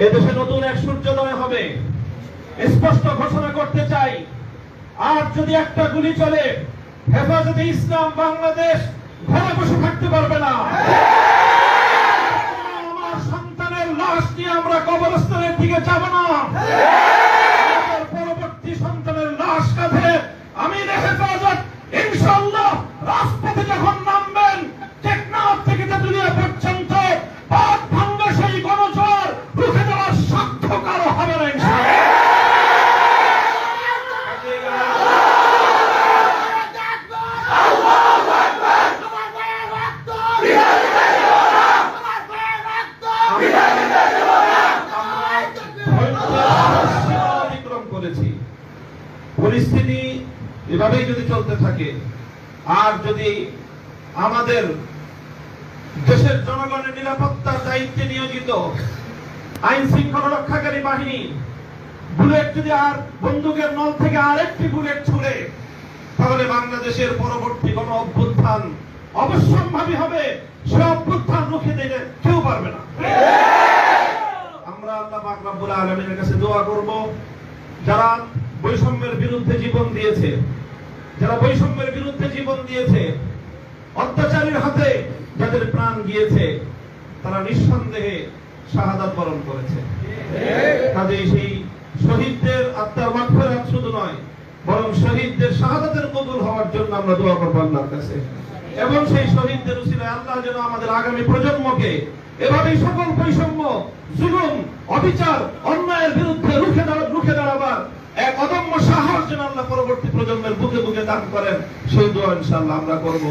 এদেশে নতুন এক সূর্যোদয় হবে, স্পষ্ট ঘোষণা করতে চাই। আর যদি একটা গুলি চলে, হেফাজতে ইসলাম বাংলাদেশ ঘরে বসে থাকতে পারবে না। আমার সন্তানের লাশ নিয়ে আমরা কবরস্থানের দিকে যাব না। পরবর্তী সন্তানের লাশ কাঁধে আমির হেফাজত ইনশাআল্লাহ রাজপথে যখন নামবেন, টেকনাফ থেকে তেতুলিয়া পর্যন্ত পথ ভাঙ্গা সেই গণজোয়ার রুখে দেওয়ার সাধ্য কারো হবে না ইনশাআল্লাহ। পরিস্থিতি এভাবেই যদি চলতে থাকে, আর যদি আমাদের দেশের জনগণের নিরাপত্তার দায়িত্বে নিয়োজিত আইন শৃঙ্খলা রক্ষাকারী বাহিনী বুলেট যদি আর বন্দুকের নল থেকে আরেকটি বুলেট ছুড়ে, তাহলে বাংলাদেশের পরবর্তী কোন অভ্যুত্থান অবশ্যম্ভাবী হবে। সে অভ্যুত্থান রুখে দিতে কেউ পারবে না। আমরা আল্লাহ পাক রব্বুল আলামিনের কাছে দোয়া করব, যারা বৈষম্যের বিরুদ্ধে জীবন দিয়েছে, যারা বৈষম্যের বিরুদ্ধে জীবন দিয়েছে, অত্যাচারীর হাতে যাদের প্রাণ গিয়েছে, তারা নিঃসন্দেহে শাহাদাত বরণ করেছে। কাজেই সেই শহীদদের আত্মার মাগফিরাত শুধু নয়, বরং শহীদদের শাহাদাতের কবুল হওয়ার জন্য আমরা দোয়া করব আল্লাহর কাছে। এবং সেই শহীদদের উসিলায় আল্লাহ যেন আমাদের আগামী প্রজন্মকে এভাবেই সকল বৈষম্য, জুলুম, অবিচার, অন্যায়ের বিরুদ্ধে রুখে দাঁড়াবার এক অদম্য সাহস যেন আল্লাহ পরবর্তী প্রজন্মের বুকে বুকে দান করেন, সেই দোয়া ইনশাআল্লাহ আমরা করব।